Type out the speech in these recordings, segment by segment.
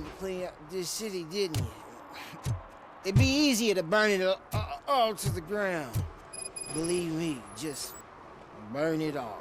to clean up this city, didn't you? It'd be easier to burn it all to the ground. Believe me, just burn it all.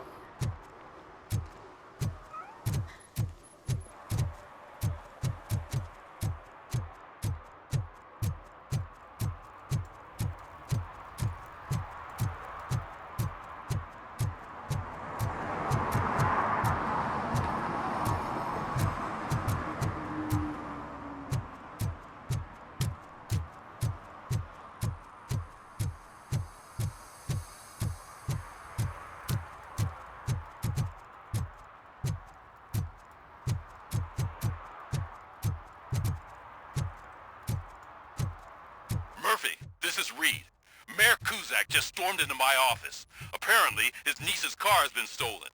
Murphy, this is Reed. Mayor Kuzak just stormed into my office. Apparently, his niece's car has been stolen.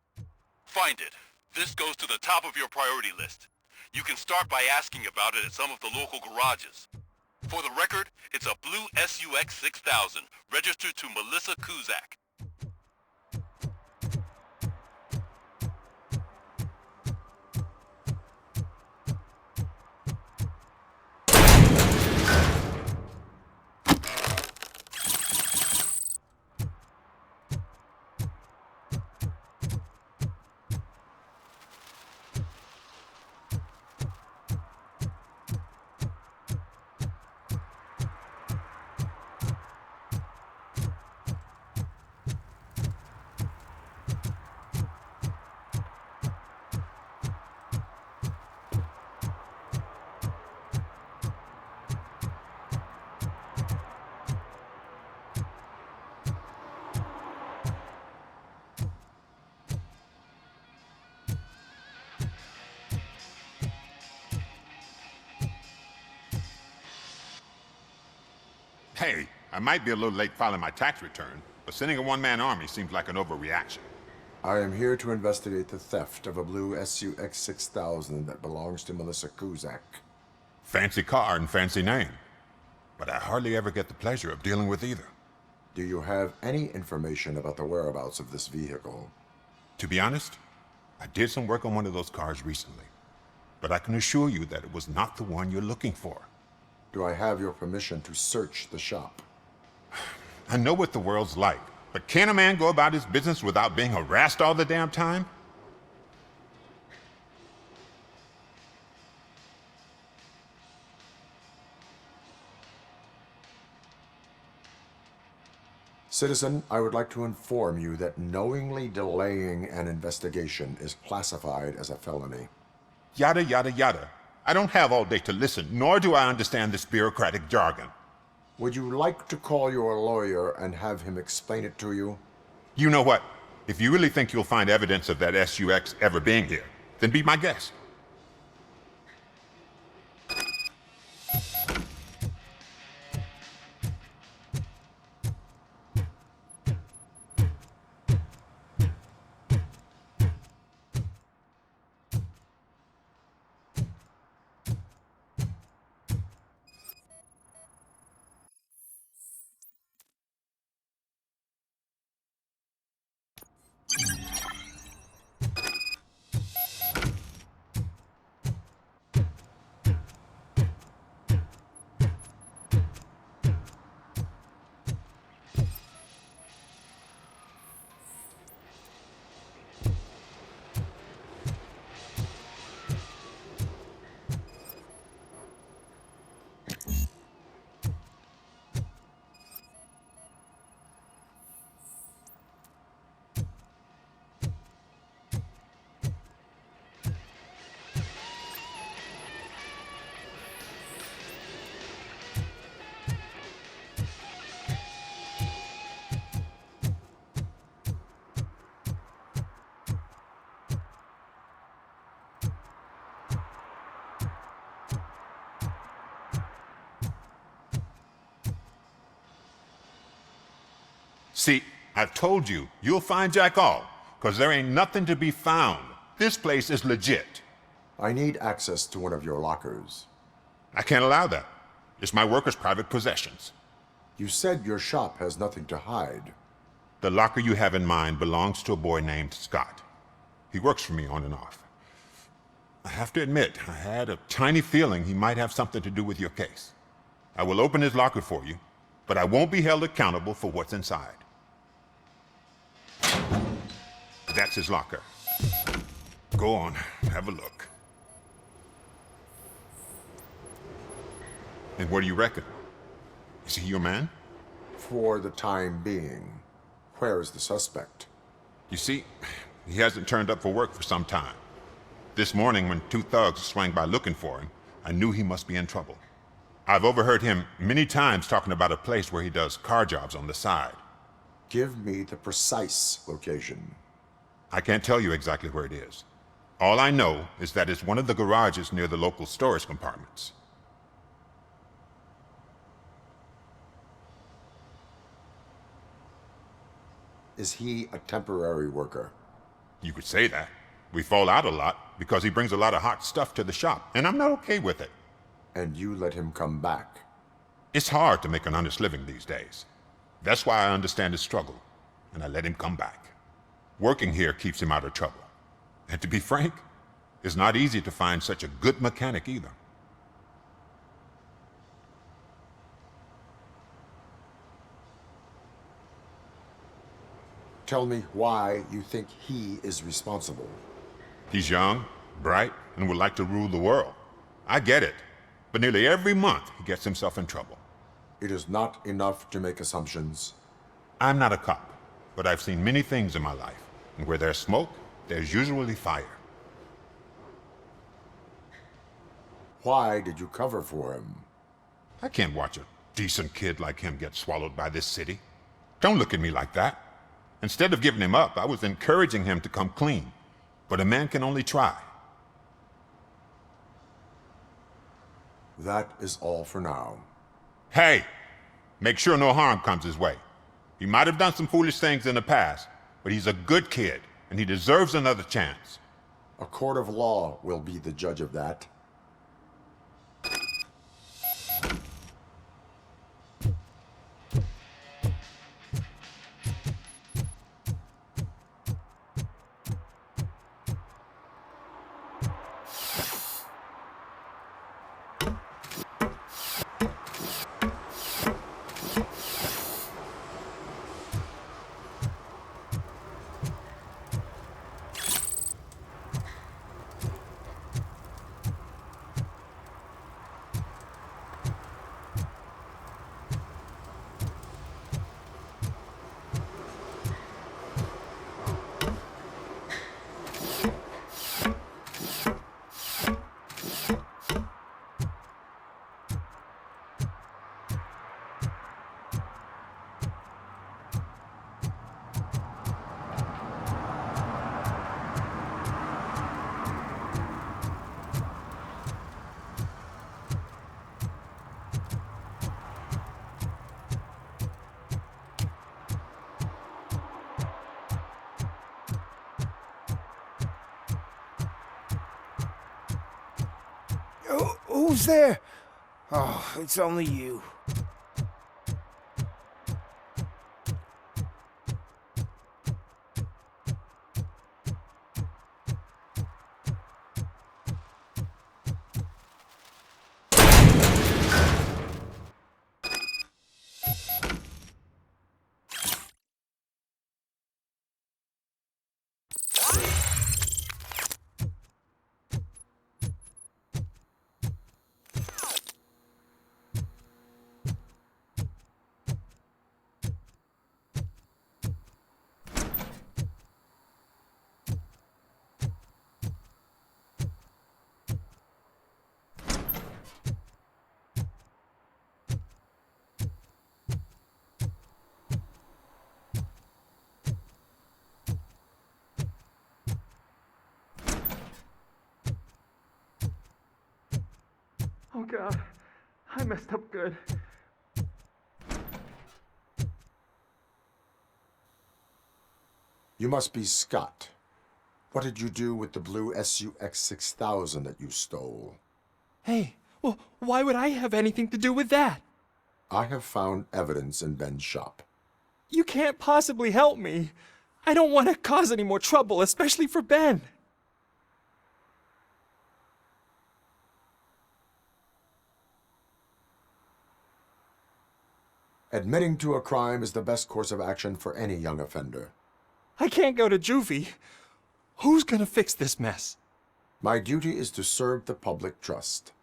Find it. This goes to the top of your priority list. You can start by asking about it at some of the local garages. For the record, it's a blue SUX 6000, registered to Melissa Kuzak. Hey, I might be a little late filing my tax return, but sending a one-man army seems like an overreaction. I am here to investigate the theft of a blue SUX 6000 that belongs to Melissa Kuzak. Fancy car and fancy name, but I hardly ever get the pleasure of dealing with either. Do you have any information about the whereabouts of this vehicle? To be honest, I did some work on one of those cars recently, but I can assure you that it was not the one you're looking for. Do I have your permission to search the shop? I know what the world's like, but can a man go about his business without being harassed all the damn time? Citizen, I would like to inform you that knowingly delaying an investigation is classified as a felony. Yada, yada, yada. I don't have all day to listen, nor do I understand this bureaucratic jargon. Would you like to call your lawyer and have him explain it to you? You know what? If you really think you'll find evidence of that SUX ever being here, then be my guest. See, I've told you, you'll find Jack all, because there ain't nothing to be found. This place is legit. I need access to one of your lockers. I can't allow that. It's my workers' private possessions. You said your shop has nothing to hide. The locker you have in mind belongs to a boy named Scott. He works for me on and off. I have to admit, I had a tiny feeling he might have something to do with your case. I will open his locker for you, but I won't be held accountable for what's inside. That's his locker. Go on, have a look. And what do you reckon? Is he your man? For the time being. Where is the suspect? You see, he hasn't turned up for work for some time. This morning, when two thugs swang by looking for him, I knew he must be in trouble. I've overheard him many times talking about a place where he does car jobs on the side. Give me the precise location. I can't tell you exactly where it is. All I know is that it's one of the garages near the local storage compartments. Is he a temporary worker? You could say that. We fall out a lot because he brings a lot of hot stuff to the shop, and I'm not okay with it. And you let him come back? It's hard to make an honest living these days. That's why I understand his struggle, and I let him come back. Working here keeps him out of trouble. And to be frank, it's not easy to find such a good mechanic either. Tell me why you think he is responsible. He's young, bright, and would like to rule the world. I get it. But nearly every month, he gets himself in trouble. It is not enough to make assumptions. I'm not a cop, but I've seen many things in my life. And where there's smoke, there's usually fire. Why did you cover for him? I can't watch a decent kid like him get swallowed by this city. Don't look at me like that. Instead of giving him up, I was encouraging him to come clean. But a man can only try. That is all for now. Hey, make sure no harm comes his way. He might have done some foolish things in the past, but he's a good kid, and he deserves another chance. A court of law will be the judge of that. Who's there? Oh, it's only you. Oh God, I messed up good. You must be Scott. What did you do with the blue SUX 6000 that you stole? Hey, well, why would I have anything to do with that? I have found evidence in Ben's shop. You can't possibly help me. I don't want to cause any more trouble, especially for Ben. Admitting to a crime is the best course of action for any young offender. I can't go to juvie. Who's gonna fix this mess? My duty is to serve the public trust.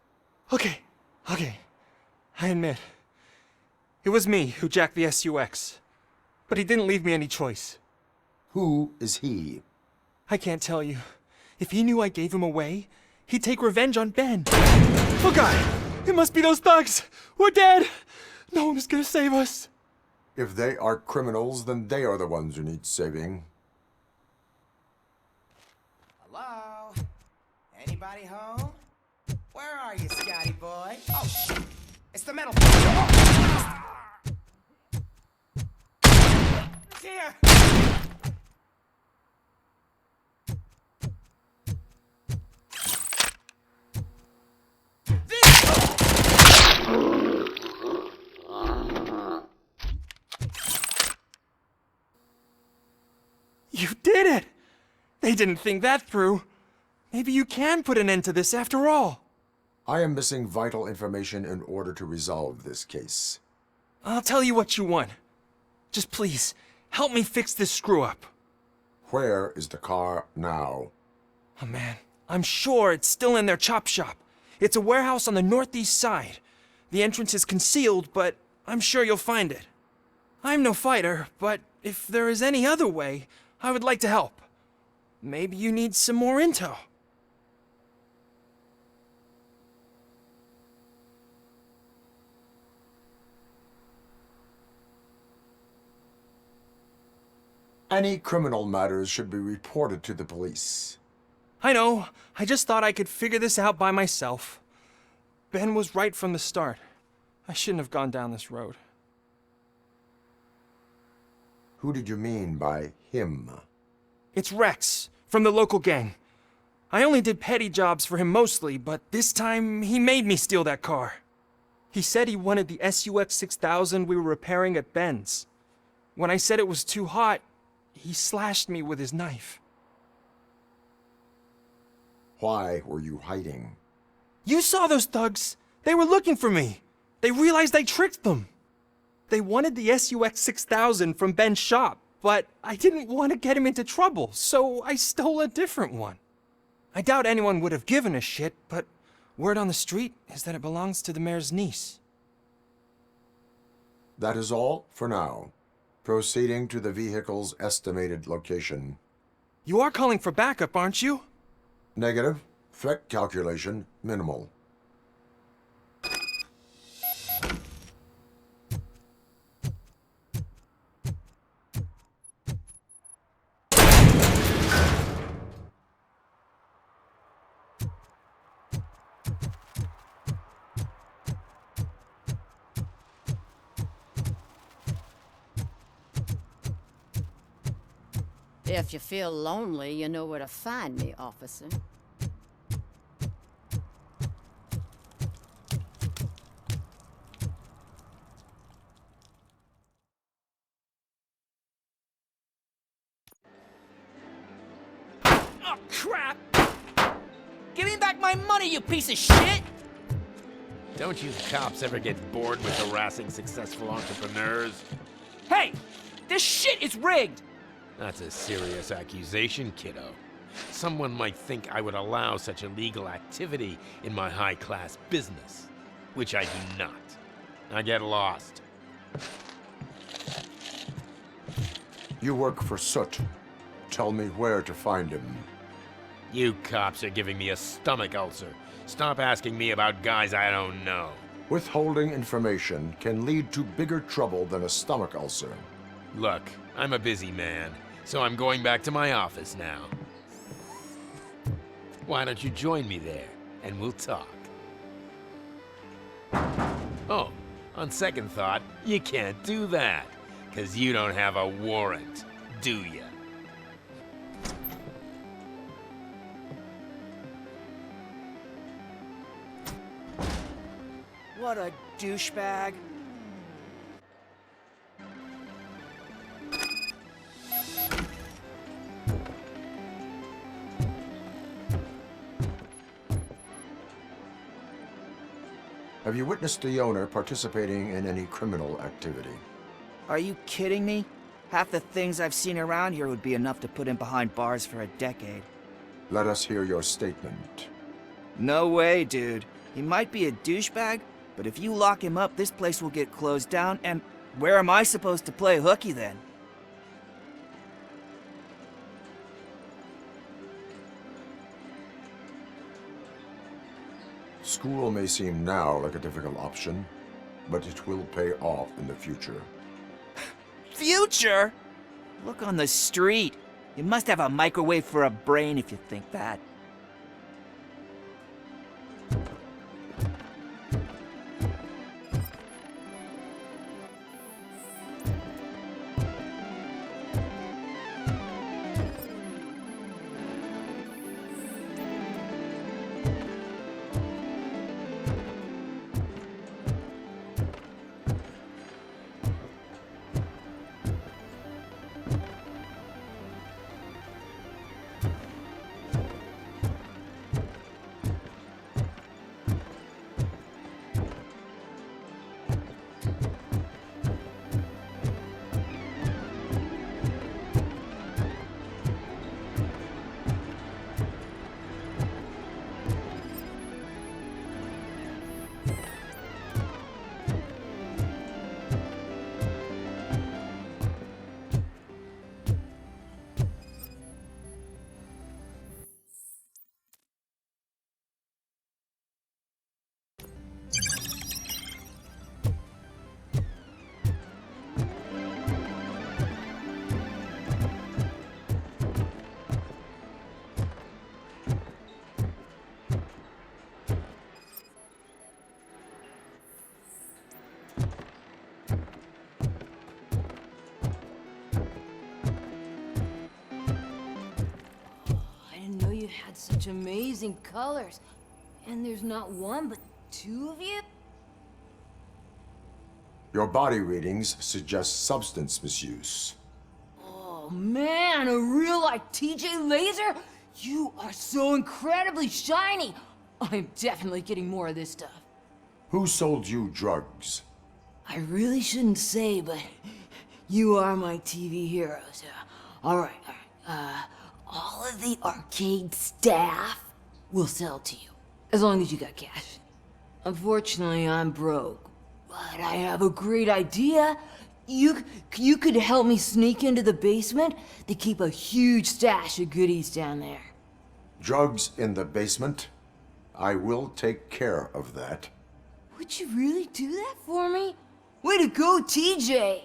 Okay. I admit. It was me who jacked the SUX. But he didn't leave me any choice. Who is he? I can't tell you. If he knew I gave him away, he'd take revenge on Ben. Oh God! It must be those thugs! We're dead! No one is gonna save us. If they are criminals, then they are the ones who need saving. Hello? Anybody home? Where are you, Scotty boy? Oh, shit! It's the metal. Here! You did it! They didn't think that through. Maybe you can put an end to this after all. I am missing vital information in order to resolve this case. I'll tell you what you want. Just please, help me fix this screw-up. Where is the car now? Oh man, I'm sure it's still in their chop shop. It's a warehouse on the northeast side. The entrance is concealed, but I'm sure you'll find it. I'm no fighter, but if there is any other way, I would like to help. Maybe you need some more intel. Any criminal matters should be reported to the police. I know, I just thought I could figure this out by myself. Ben was right from the start. I shouldn't have gone down this road. Who did you mean by him? It's Rex, from the local gang. I only did petty jobs for him mostly, but this time he made me steal that car. He said he wanted the SUX 6000 we were repairing at Ben's. When I said it was too hot, he slashed me with his knife. Why were you hiding? You saw those thugs! They were looking for me! They realized I tricked them! They wanted the SUX 6000 from Ben's shop, but I didn't want to get him into trouble, so I stole a different one. I doubt anyone would have given a shit, but word on the street is that it belongs to the mayor's niece. That is all for now. Proceeding to the vehicle's estimated location. You are calling for backup, aren't you? Negative. Threat calculation minimal. If you feel lonely, you know where to find me, officer. Oh, crap! Give me back my money, you piece of shit! Don't you cops ever get bored with harassing successful entrepreneurs? Hey! This shit is rigged! That's a serious accusation, kiddo. Someone might think I would allow such illegal activity in my high-class business, which I do not. I get lost. You work for Soot. Tell me where to find him. You cops are giving me a stomach ulcer. Stop asking me about guys I don't know. Withholding information can lead to bigger trouble than a stomach ulcer. Look, I'm a busy man, so I'm going back to my office now. Why don't you join me there, and we'll talk. Oh, on second thought, you can't do that, 'cause you don't have a warrant, do ya? What a douchebag. Have you witnessed the owner participating in any criminal activity? Are you kidding me? Half the things I've seen around here would be enough to put him behind bars for a decade. Let us hear your statement. No way, dude. He might be a douchebag, but if you lock him up, this place will get closed down, and where am I supposed to play hooky then? School may seem now like a difficult option, but it will pay off in the future. Future? Look on the street. You must have a microwave for a brain if you think that. You had such amazing colors. And there's not one, but two of you? Your body readings suggest substance misuse. Oh man, a real like TJ Laser? You are so incredibly shiny. I'm definitely getting more of this stuff. Who sold you drugs? I really shouldn't say, but you are my TV heroes. All right. All of the arcade staff will sell to you, as long as you got cash. Unfortunately, I'm broke, but I have a great idea. You could help me sneak into the basement. They keep a huge stash of goodies down there. Drugs in the basement? I will take care of that. Would you really do that for me? Way to go, TJ!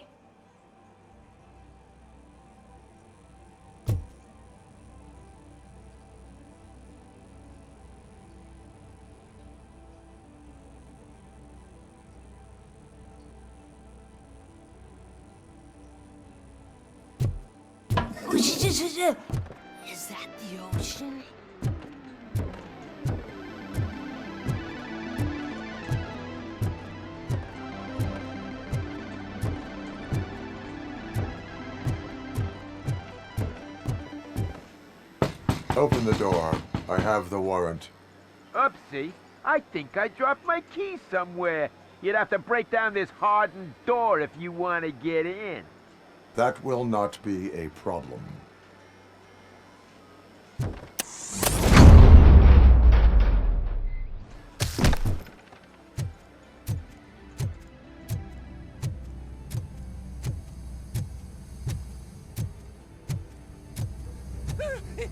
Is that the ocean? Open the door. I have the warrant. Oopsie, I think I dropped my keys somewhere. You'd have to break down this hardened door if you want to get in. That will not be a problem.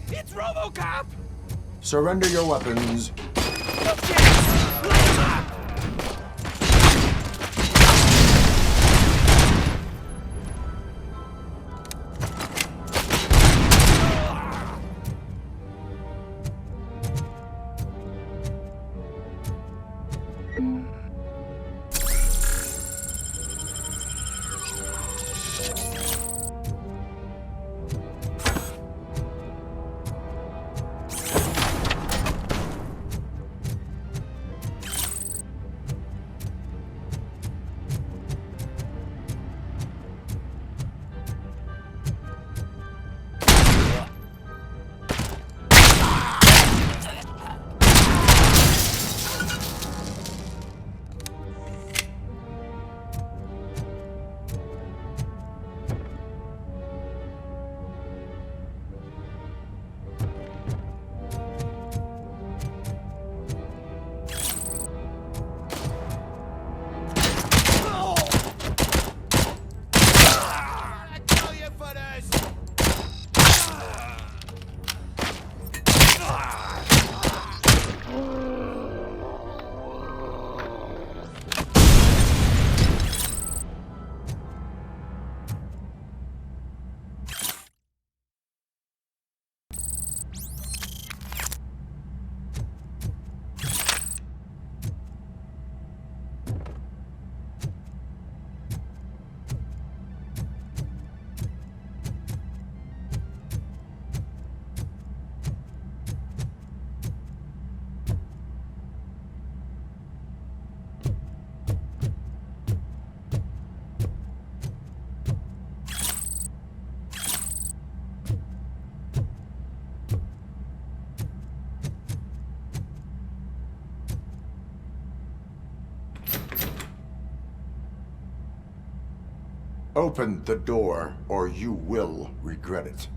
It's RoboCop! Surrender your weapons. Open the door, or you will regret it.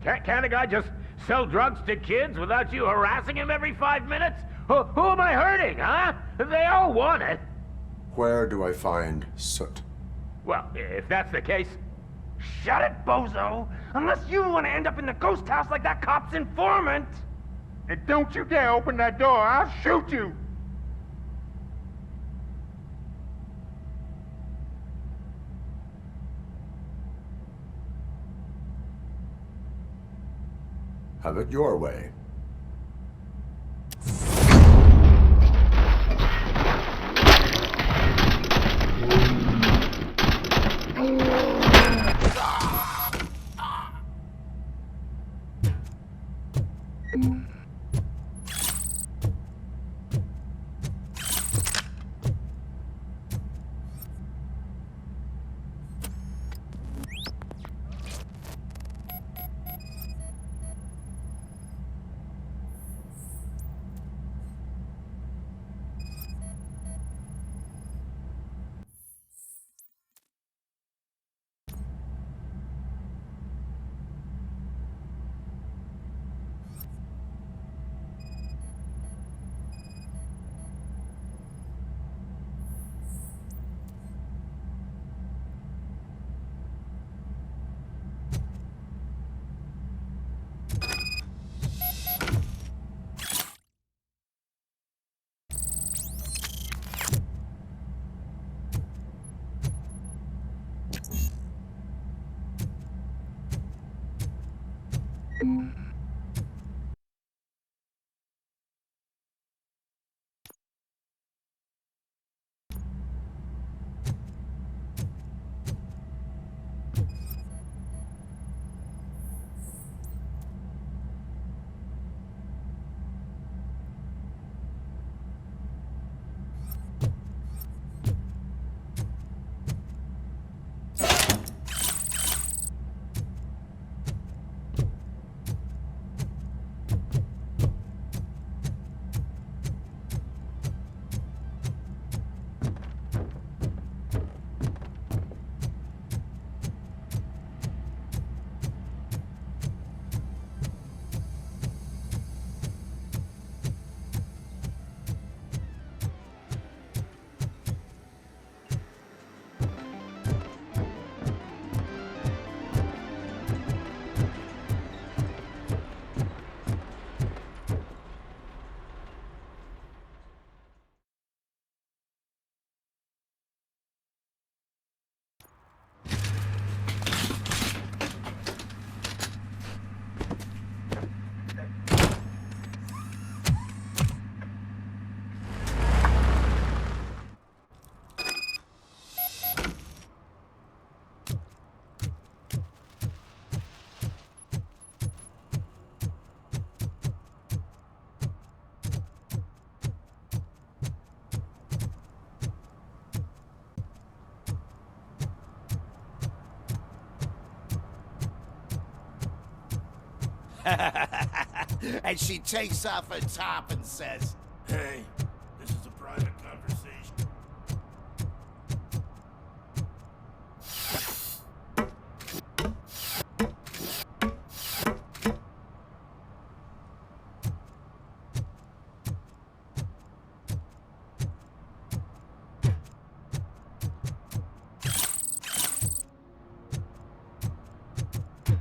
Can't a guy just sell drugs to kids without you harassing him every 5 minutes? Who am I hurting, huh? They all want it. Where do I find Soot? Well, if that's the case, shut it, bozo! Unless you want to end up in the ghost house like that cop's informant! And don't you dare open that door, I'll shoot you! Have it your way. And she takes off her top and says, Hey, this is a private conversation.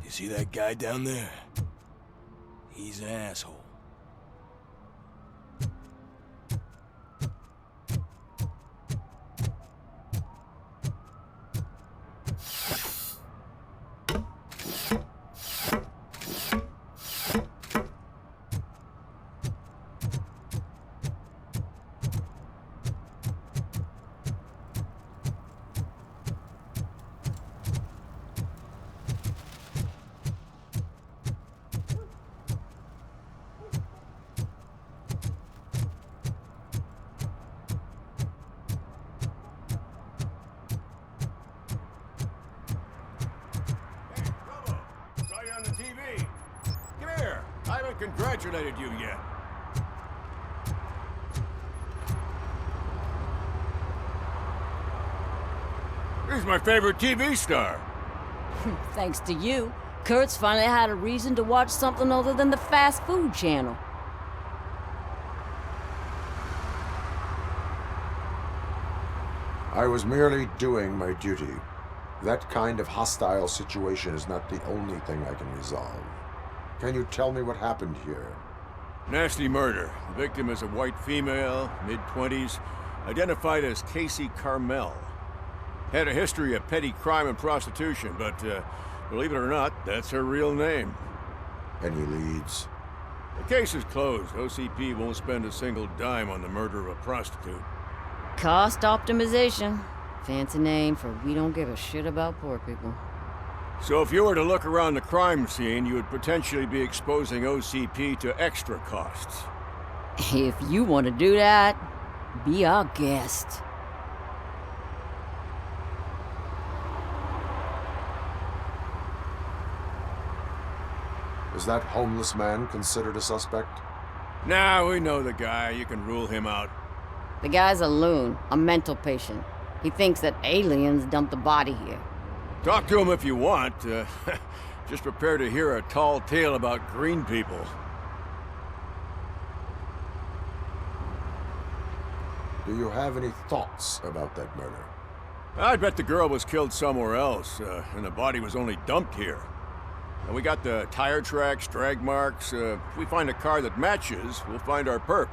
You see that guy down there? He's an asshole. Congratulated you yet. He's my favorite TV star. Thanks to you, Kurt's finally had a reason to watch something other than the fast food channel. I was merely doing my duty. That kind of hostile situation is not the only thing I can resolve. Can you tell me what happened here? Nasty murder. The victim is a white female, mid-20s, identified as Casey Carmel. Had a history of petty crime and prostitution, but believe it or not, that's her real name. Any leads? The case is closed. OCP won't spend a single dime on the murder of a prostitute. Cost optimization. Fancy name for we don't give a shit about poor people. So if you were to look around the crime scene, you would potentially be exposing OCP to extra costs. If you want to do that, be our guest. Is that homeless man considered a suspect? Nah, we know the guy. You can rule him out. The guy's a loon, a mental patient. He thinks that aliens dumped the body here. Talk to him if you want. Just prepare to hear a tall tale about green people. Do you have any thoughts about that murder? I bet the girl was killed somewhere else, and the body was only dumped here. And we got the tire tracks, drag marks. If we find a car that matches, we'll find our perp.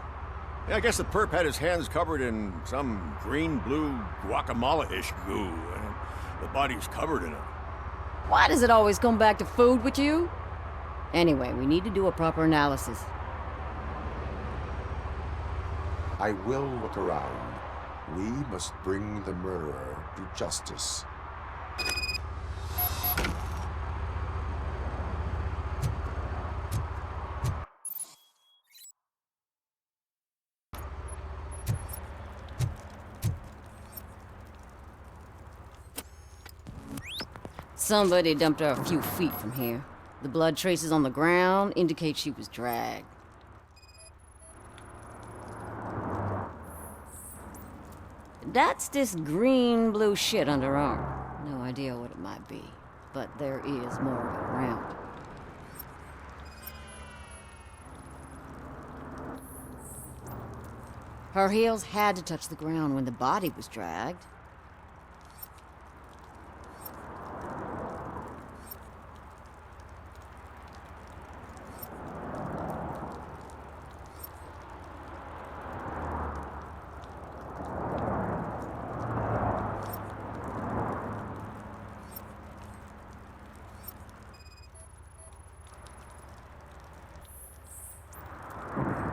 Yeah, I guess the perp had his hands covered in some green-blue guacamole-ish goo, and the body's covered in it. Why does it always come back to food with you? Anyway, we need to do a proper analysis. I will look around. We must bring the murderer to justice. Somebody dumped her a few feet from here. The blood traces on the ground indicate she was dragged. That's this green-blue shit under her arm. No idea what it might be, but there is more of it around. Her heels had to touch the ground when the body was dragged.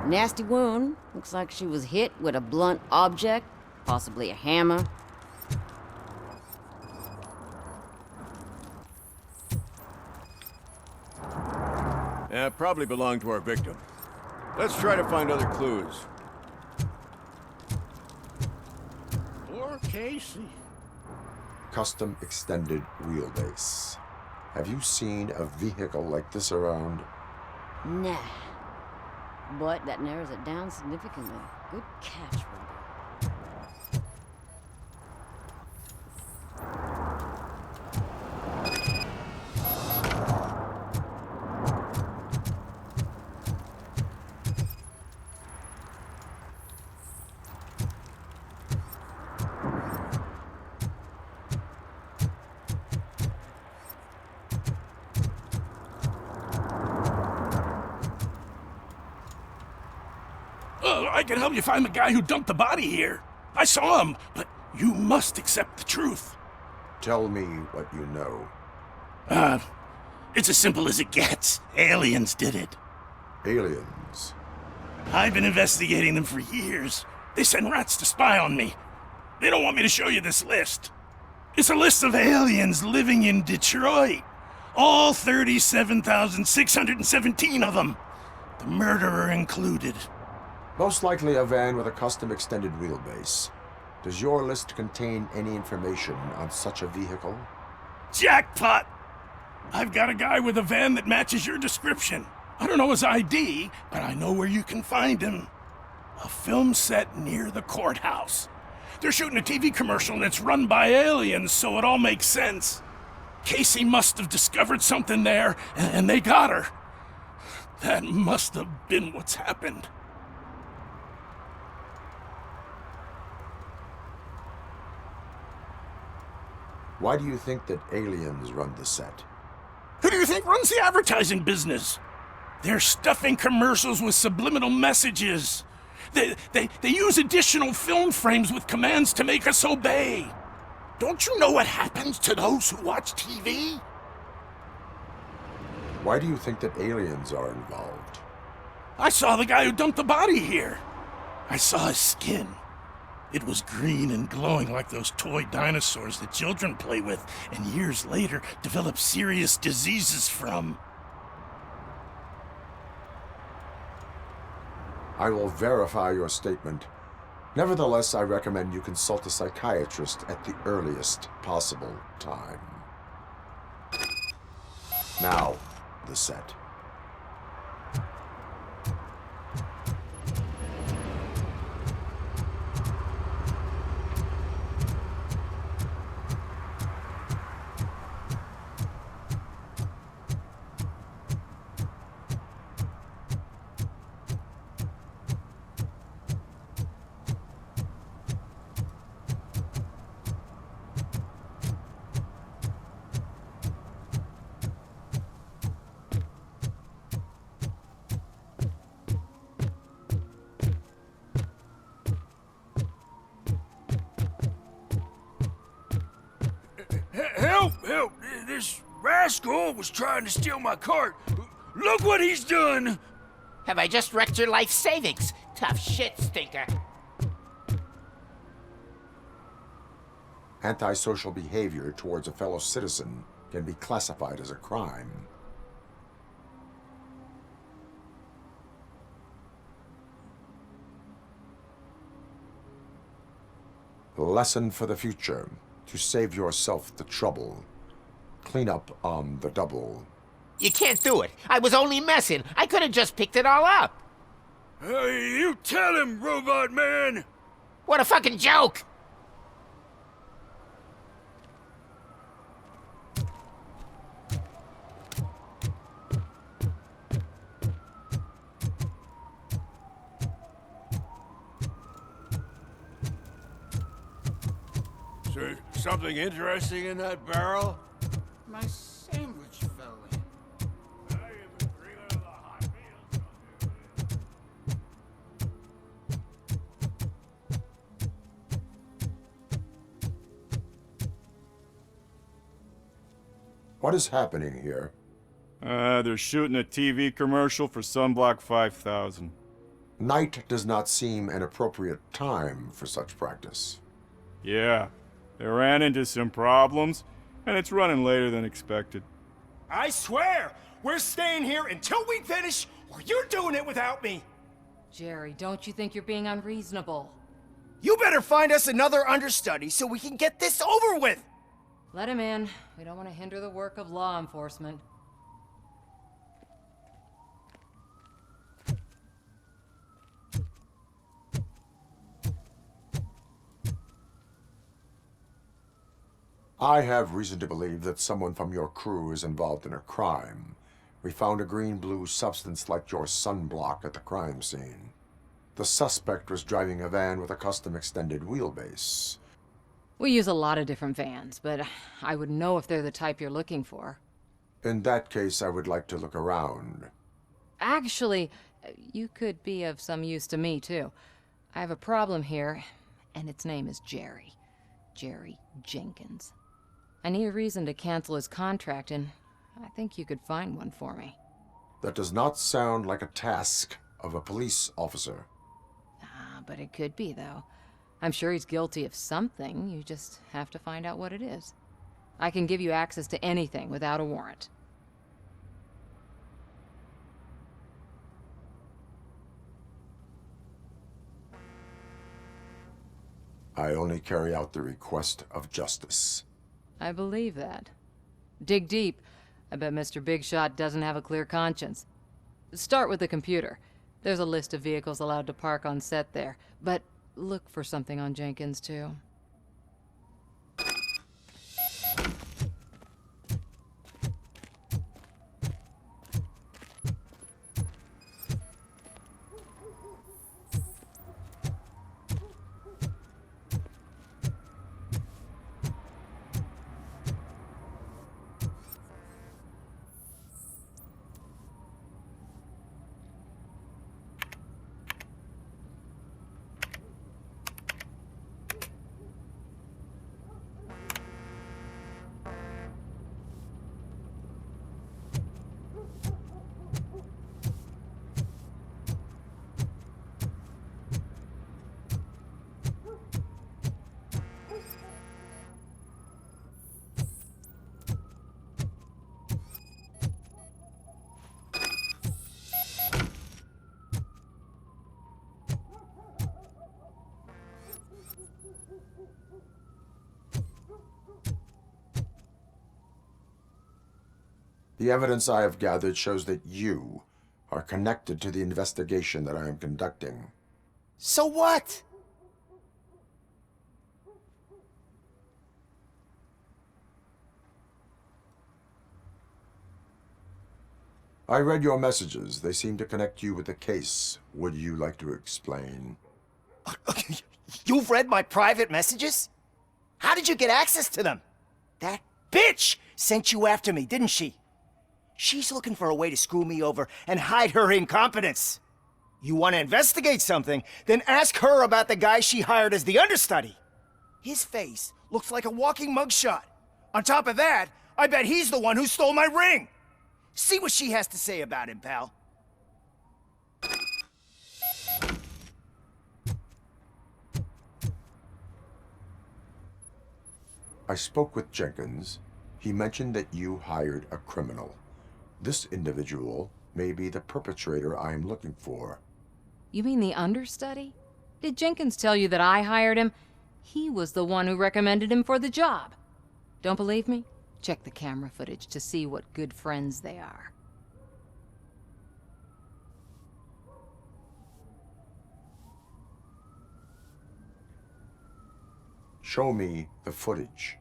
Nasty wound. Looks like she was hit with a blunt object, possibly a hammer. Yeah, probably belonged to our victim. Let's try to find other clues. Poor Casey. Custom extended wheelbase. Have you seen a vehicle like this around? Nah. But that narrows it down significantly. Good catch, Robo. I can help you find the guy who dumped the body here. I saw him, but you must accept the truth. Tell me what you know. It's as simple as it gets. Aliens did it. Aliens? I've been investigating them for years. They send rats to spy on me. They don't want me to show you this list. It's a list of aliens living in Detroit. All 37,617 of them. The murderer included. Most likely a van with a custom extended wheelbase. Does your list contain any information on such a vehicle? Jackpot! I've got a guy with a van that matches your description. I don't know his ID, but I know where you can find him. A film set near the courthouse. They're shooting a TV commercial and it's run by aliens, so it all makes sense. Casey must have discovered something there, and they got her. That must have been what's happened. Why do you think that aliens run the set? Who do you think runs the advertising business? They're stuffing commercials with subliminal messages. They use additional film frames with commands to make us obey. Don't you know what happens to those who watch TV? Why do you think that aliens are involved? I saw the guy who dumped the body here. I saw his skin. It was green and glowing like those toy dinosaurs that children play with and years later develop serious diseases from. I will verify your statement. Nevertheless, I recommend you consult a psychiatrist at the earliest possible time. Now, the set. Help! This rascal was trying to steal my cart. Look what he's done! Have I just wrecked your life savings? Tough shit, stinker. Antisocial behavior towards a fellow citizen can be classified as a crime. Lesson for the future. To save yourself the trouble. Clean up on the double. You can't do it. I was only messing. I could have just picked it all up. Hey, you tell him, Robot Man! What a fucking joke! Something interesting in that barrel? My sandwich fell in. What is happening here? They're shooting a TV commercial for Sunblock 5000. Night does not seem an appropriate time for such practice. Yeah, they ran into some problems, and it's running later than expected. I swear, we're staying here until we finish, or you're doing it without me! Jerry, don't you think you're being unreasonable? You better find us another understudy so we can get this over with! Let him in. We don't want to hinder the work of law enforcement. I have reason to believe that someone from your crew is involved in a crime. We found a green-blue substance like your sunblock at the crime scene. The suspect was driving a van with a custom extended wheelbase. We use a lot of different vans, but I wouldn't know if they're the type you're looking for. In that case, I would like to look around. Actually, you could be of some use to me, too. I have a problem here, and its name is Jerry. Jerry Jenkins. I need a reason to cancel his contract, and I think you could find one for me. That does not sound like a task of a police officer. But it could be, though. I'm sure he's guilty of something. You just have to find out what it is. I can give you access to anything without a warrant. I only carry out the request of justice. I believe that. Dig deep. I bet Mr. Big Shot doesn't have a clear conscience. Start with the computer. There's a list of vehicles allowed to park on set there. But look for something on Jenkins, too. The evidence I have gathered shows that you are connected to the investigation that I am conducting. So what? I read your messages. They seem to connect you with the case. Would you like to explain? You've read my private messages? How did you get access to them? That bitch sent you after me, didn't she? She's looking for a way to screw me over and hide her incompetence. You want to investigate something, then ask her about the guy she hired as the understudy. His face looks like a walking mugshot. On top of that, I bet he's the one who stole my ring. See what she has to say about him, pal. I spoke with Jenkins. He mentioned that you hired a criminal. This individual may be the perpetrator I am looking for. You mean the understudy? Did Jenkins tell you that I hired him? He was the one who recommended him for the job. Don't believe me? Check the camera footage to see what good friends they are. Show me the footage.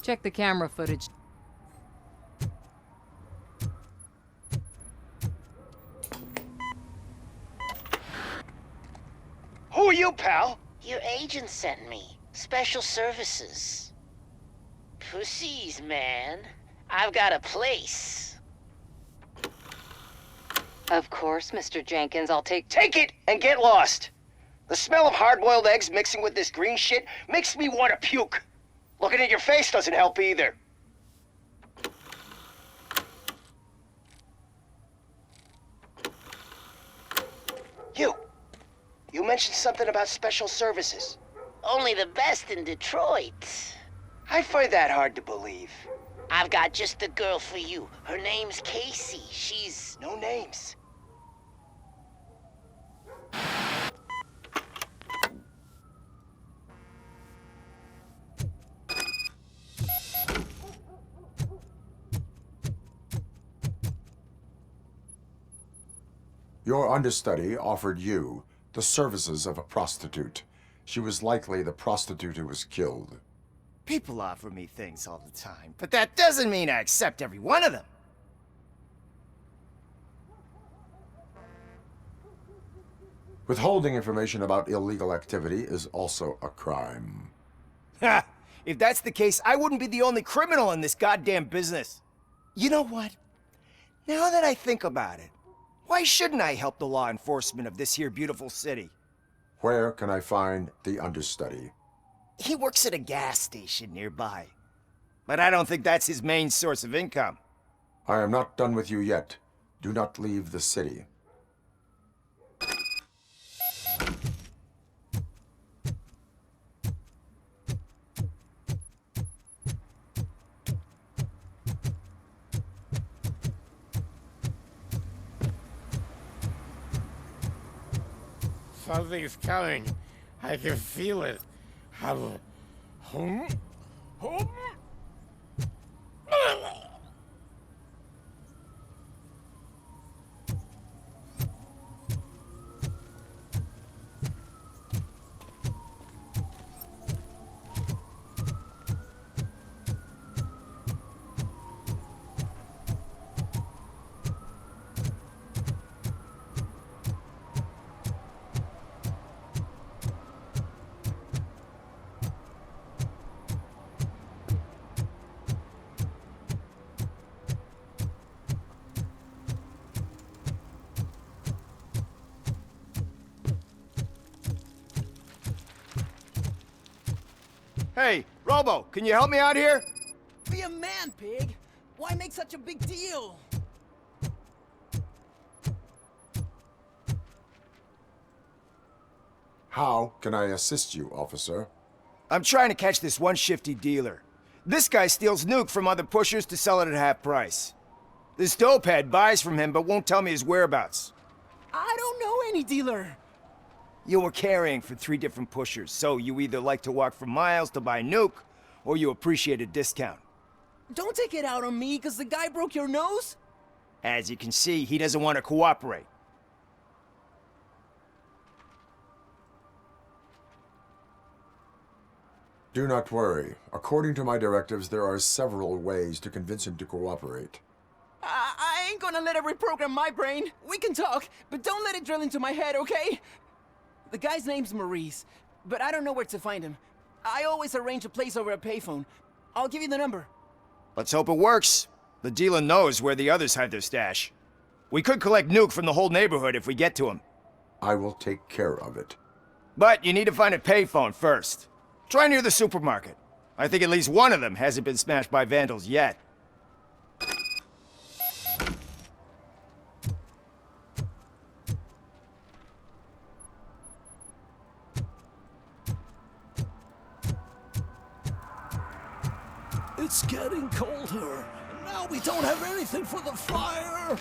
Check the camera footage. Who are you, pal? Your agent sent me. Special services. Pussies, man. I've got a place. Of course, Mr. Jenkins, I'll take Take it and get lost. The smell of hard-boiled eggs mixing with this green shit makes me want to puke. Looking at your face doesn't help either. You mentioned something about special services. Only the best in Detroit. I find that hard to believe. I've got just the girl for you. Her name's Casey. She's... No names. Your understudy offered you the services of a prostitute. She was likely the prostitute who was killed. People offer me things all the time, but that doesn't mean I accept every one of them. Withholding information about illegal activity is also a crime. Ha! If that's the case, I wouldn't be the only criminal in this goddamn business. You know what? Now that I think about it, why shouldn't I help the law enforcement of this here beautiful city? Where can I find the understudy? He works at a gas station nearby. But I don't think that's his main source of income. I am not done with you yet. Do not leave the city. Something's coming. I can feel it. Hey, Robo, can you help me out here? Be a man, pig. Why make such a big deal? How can I assist you, officer? I'm trying to catch this one shifty dealer. This guy steals nuke from other pushers to sell it at half price. This dopehead buys from him but won't tell me his whereabouts. I don't know any dealer. You were carrying for 3 different pushers, so you either like to walk for miles to buy nuke, or you appreciate a discount. Don't take it out on me because the guy broke your nose. As you can see, he doesn't want to cooperate. Do not worry. According to my directives, there are several ways to convince him to cooperate. I ain't gonna let it reprogram my brain. We can talk, but don't let it drill into my head, okay? The guy's name's Maurice, but I don't know where to find him. I always arrange a place over a payphone. I'll give you the number. Let's hope it works. The dealer knows where the others hide their stash. We could collect nuke from the whole neighborhood if we get to him. I will take care of it. But you need to find a payphone first. Try near the supermarket. I think at least one of them hasn't been smashed by vandals yet. It's getting colder. Now we don't have anything for the fire.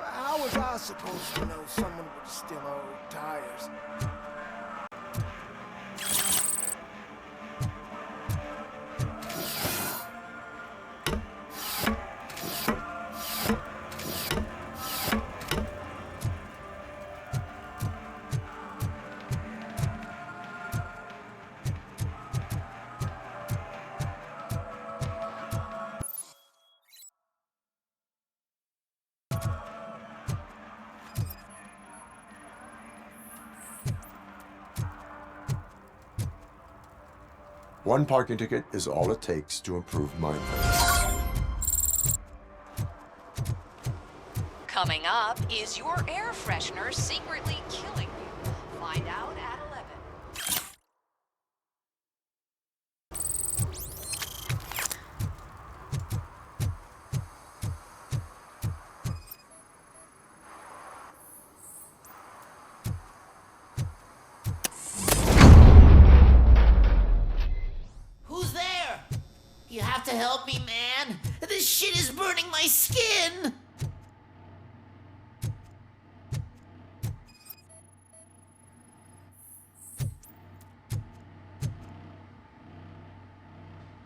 How was I supposed to know someone would steal our old tires? One parking ticket is all it takes to improve mindfulness. Coming up, is your air freshener secretly killing you? Find out at 11. Who's there? You have to help me, man. This shit is burning my skin.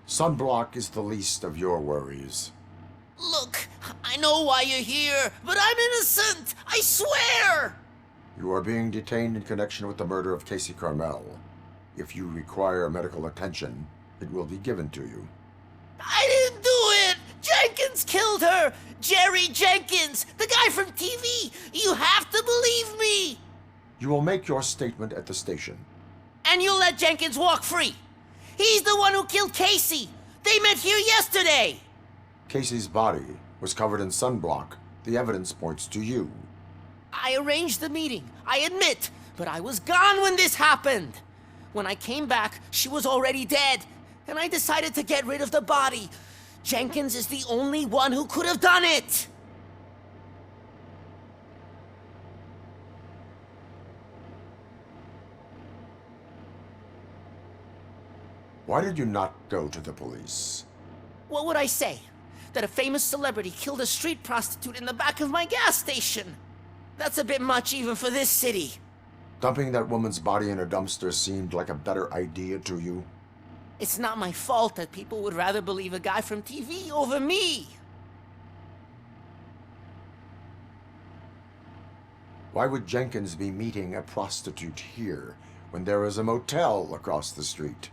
Sunblock is the least of your worries. Look, I know why you're here, but I'm innocent. I swear. You are being detained in connection with the murder of Casey Carmel. If you require medical attention, it will be given to you. I didn't do it. Jenkins killed her. Jerry Jenkins, the guy from TV. You have to believe me. You will make your statement at the station. And you'll let Jenkins walk free. He's the one who killed Casey. They met here yesterday. Casey's body was covered in sunblock. The evidence points to you. I arranged the meeting, I admit, but I was gone when this happened. When I came back, she was already dead, and I decided to get rid of the body. Jenkins is the only one who could have done it. Why did you not go to the police? What would I say? That a famous celebrity killed a street prostitute in the back of my gas station? That's a bit much even for this city. Dumping that woman's body in a dumpster seemed like a better idea to you? It's not my fault that people would rather believe a guy from TV over me. Why would Jenkins be meeting a prostitute here when there is a motel across the street?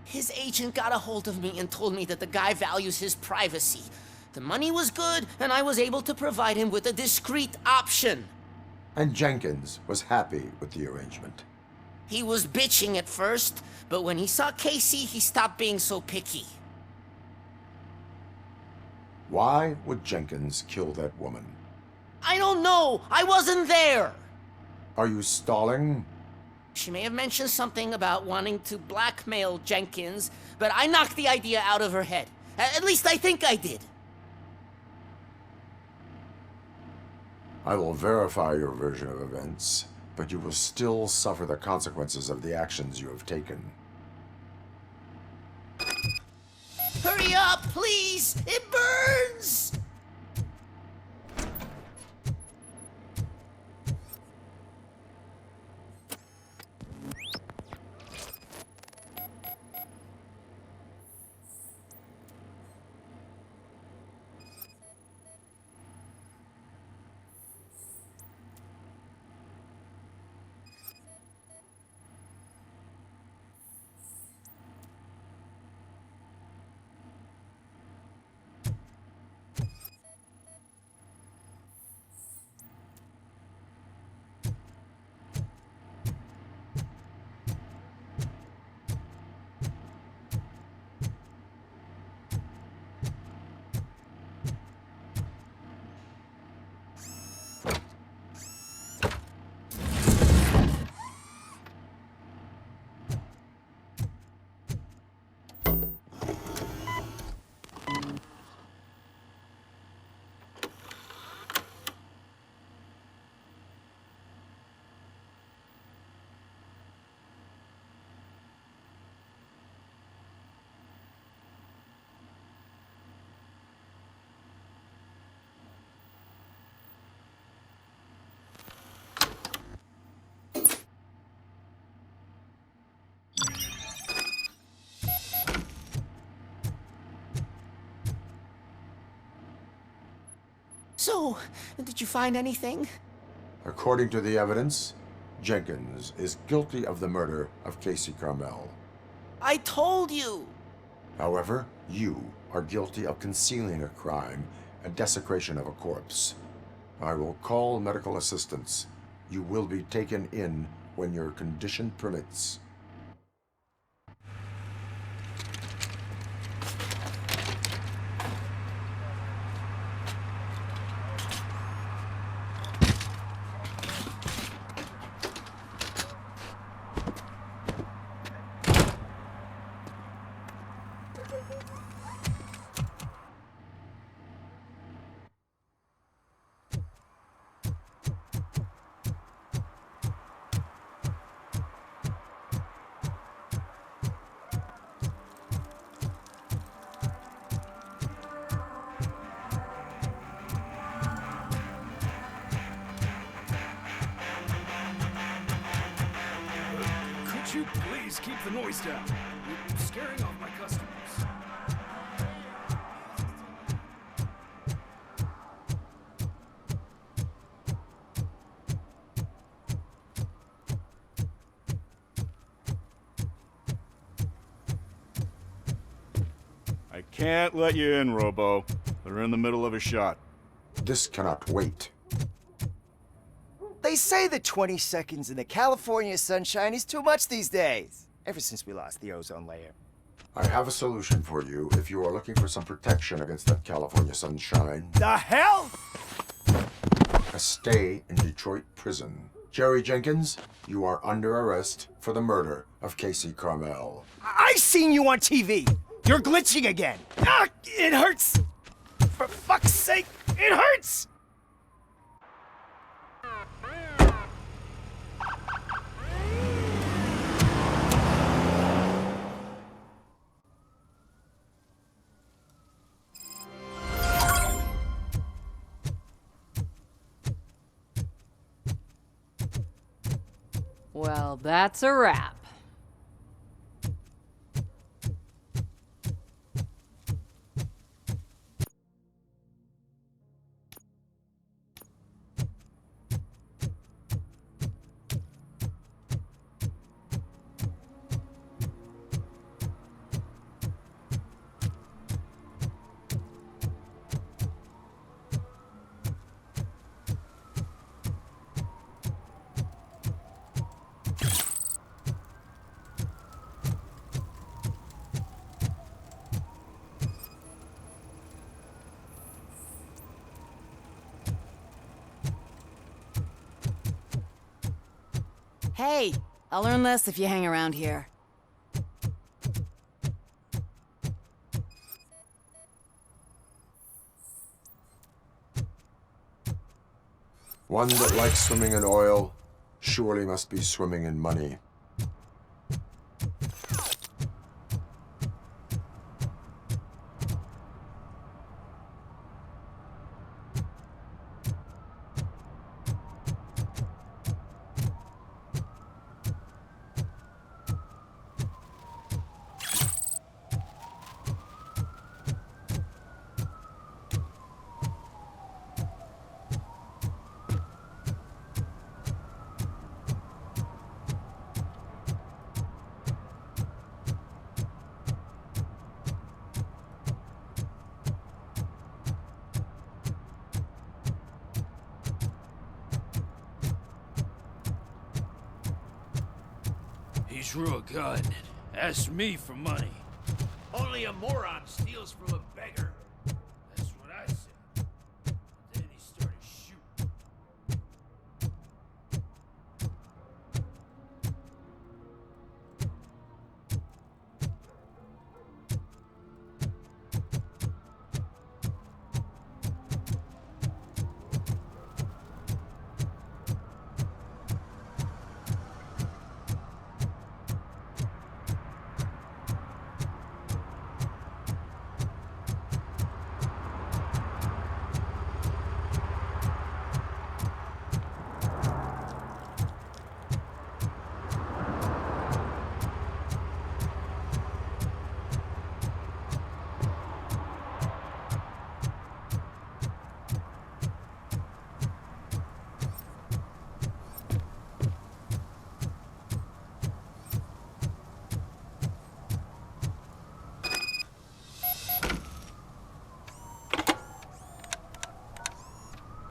His agent got a hold of me and told me that the guy values his privacy. The money was good, and I was able to provide him with a discreet option. And Jenkins was happy with the arrangement. He was bitching at first, but when he saw Casey, he stopped being so picky. Why would Jenkins kill that woman? I don't know. I wasn't there. Are you stalling? She may have mentioned something about wanting to blackmail Jenkins, but I knocked the idea out of her head. At least I think I did. I will verify your version of events, but you will still suffer the consequences of the actions you have taken. Hurry up, please! It burns! So, did you find anything? According to the evidence, Jenkins is guilty of the murder of Casey Carmel. I told you! However, you are guilty of concealing a crime and desecration of a corpse. I will call medical assistance. You will be taken in when your condition permits. Could you please keep the noise down? You're scaring off my customers. I can't let you in, Robo. They're in the middle of a shot. This cannot wait. They say that 20 seconds in the California sunshine is too much these days. Ever since we lost the ozone layer. I have a solution for you if you are looking for some protection against that California sunshine. The hell? A stay in Detroit prison. Jerry Jenkins, you are under arrest for the murder of Casey Carmel. I seen you on TV. You're glitching again. Ah, it hurts. For fuck's sake, it hurts. Well, that's a wrap. Hey, I'll learn less if you hang around here. One that likes swimming in oil surely must be swimming in money. He's real good. Ask me for money. Only a moron steals from a beggar. That's what I said. Then he started shooting.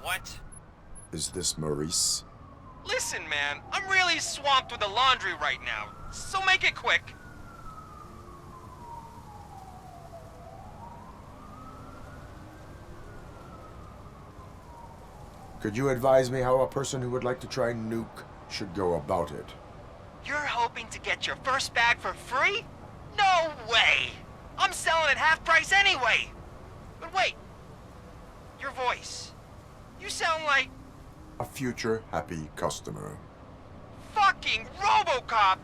What? Is this Maurice? Listen, man, I'm really swamped with the laundry right now, so make it quick. Could you advise me how a person who would like to try nuke should go about it? You're hoping to get your first bag for free? No way! I'm selling at half price anyway! But wait, your voice. You sound like... A future happy customer. fucking RoboCop!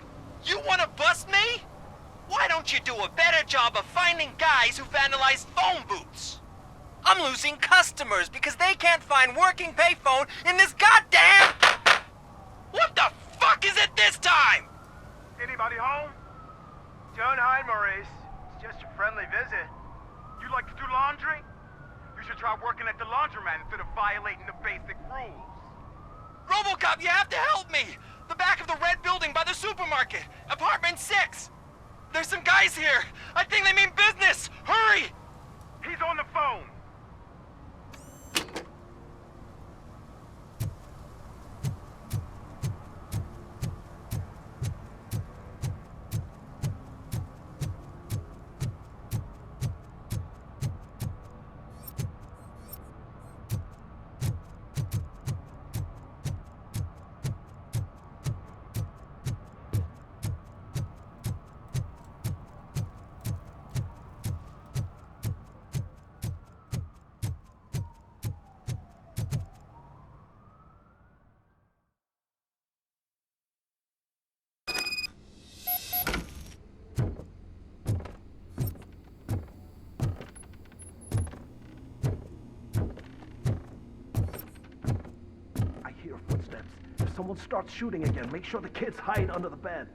You wanna bust me? Why don't you do a better job of finding guys who vandalize phone booths? I'm losing customers because they can't find working payphone in this goddamn... What the fuck is it this time? Anybody home? Don't hide, Maurice. It's just a friendly visit. You like to do laundry? You should try working at the laundromat instead of violating the basic rules. RoboCop, you have to help me! The back of the red building by the supermarket, apartment 6. There's some guys here. I think they mean business. Hurry! He's on the phone. If someone starts shooting again, make sure the kids hide under the bed.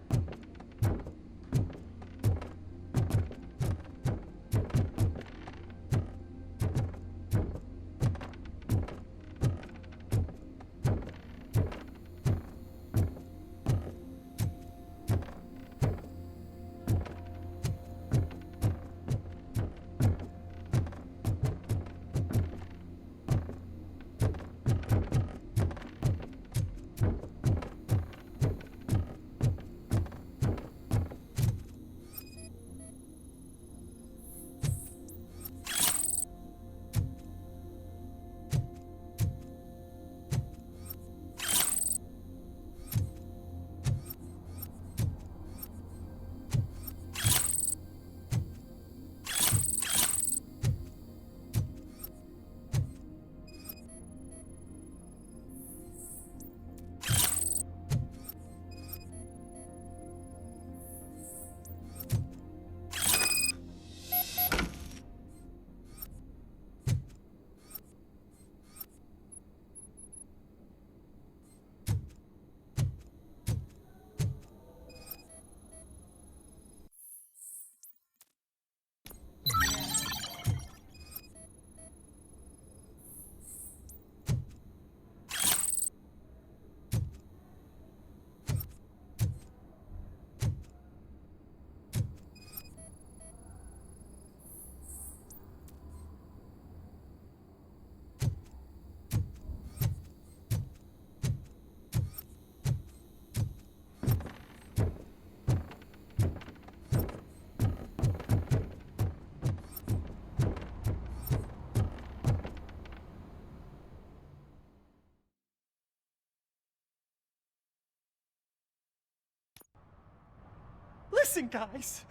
Listen, guys.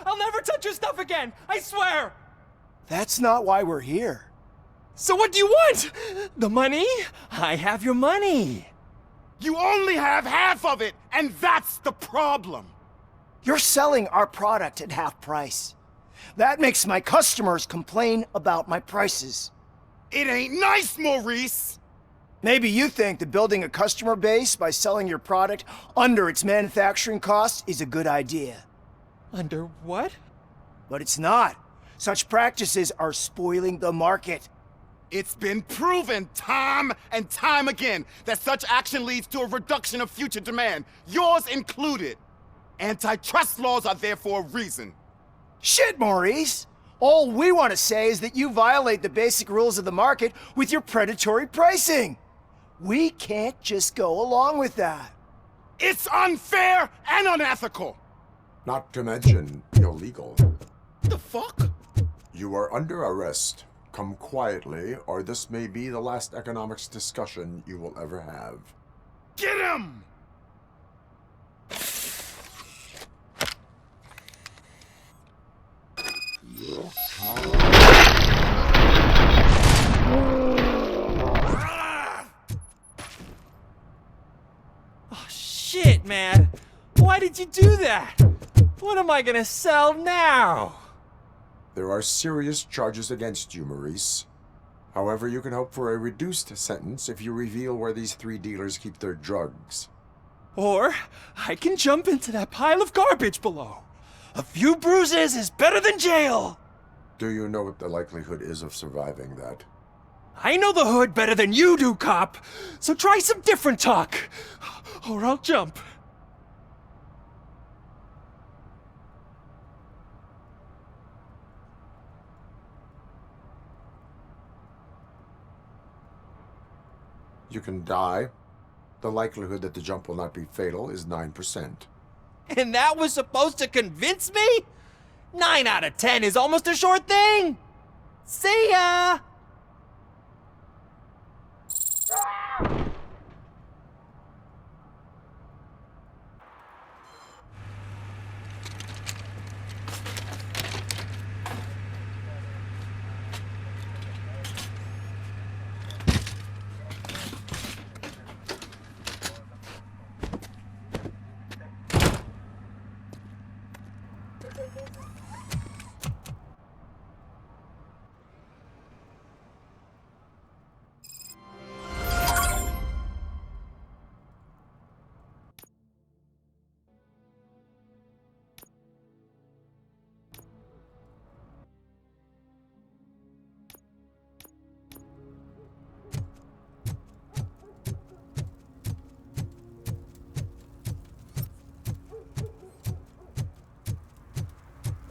I'll never touch your stuff again. I swear. That's not why we're here. So what do you want? The money? I have your money. You only have half of it, and that's the problem. You're selling our product at half price. That makes my customers complain about my prices. It ain't nice, Maurice! Maybe you think that building a customer base by selling your product under its manufacturing cost is a good idea. Under what? But it's not. Such practices are spoiling the market. It's been proven time and time again that such action leads to a reduction of future demand, yours included. Antitrust laws are there for a reason. Shit, Maurice! All we want to say is that you violate the basic rules of the market with your predatory pricing. We can't just go along with that. It's unfair and unethical! Not to mention illegal. The fuck? You are under arrest. Come quietly, or this may be the last economics discussion you will ever have. Get him! Oh, shit, man. Why did you do that? What am I gonna sell now? There are serious charges against you, Maurice. However, you can hope for a reduced sentence if you reveal where these 3 dealers keep their drugs. Or I can jump into that pile of garbage below. A few bruises is better than jail. Do you know what the likelihood is of surviving that? I know the hood better than you do, cop. So try some different talk, or I'll jump. You can die. The likelihood that the jump will not be fatal is 9%. And that was supposed to convince me? 9 out of 10 is almost a sure thing. See ya!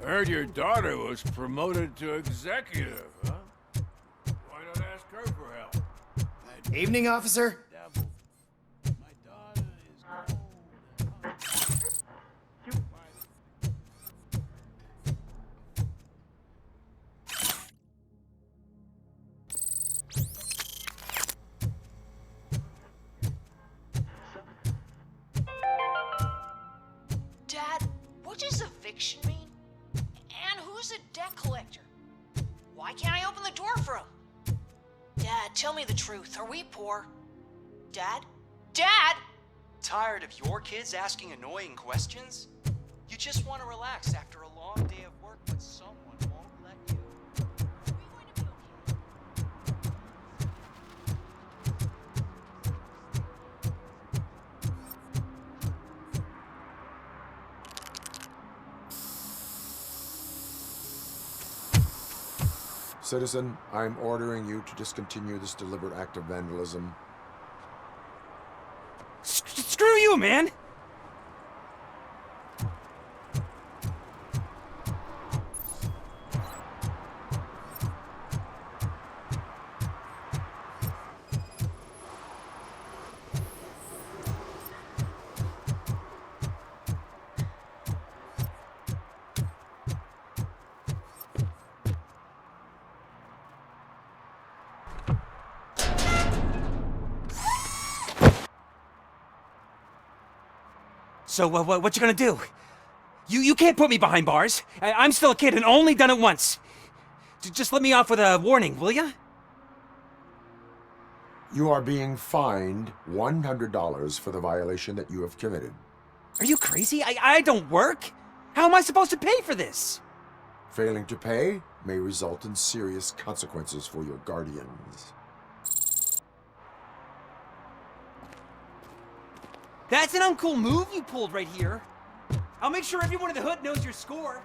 Heard your daughter was promoted to executive, huh? Why not ask her for help? Evening, officer. Dad, what does eviction mean? And who's a debt collector? Why can't I open the door for him? Dad, tell me the truth. Are we poor? Dad? Dad! Tired of your kids asking annoying questions? You just want to relax after a long day of work, but someone won't let you. Are we going to be okay? Citizen, I'm ordering you to discontinue this deliberate act of vandalism. Screw you, man! So, what you gonna do? You can't put me behind bars. I'm still a kid and only done it once. Just let me off with a warning, will ya? You are being fined $100 for the violation that you have committed. Are you crazy? I don't work. How am I supposed to pay for this? Failing to pay may result in serious consequences for your guardians. That's an uncool move you pulled right here. I'll make sure everyone in the hood knows your score.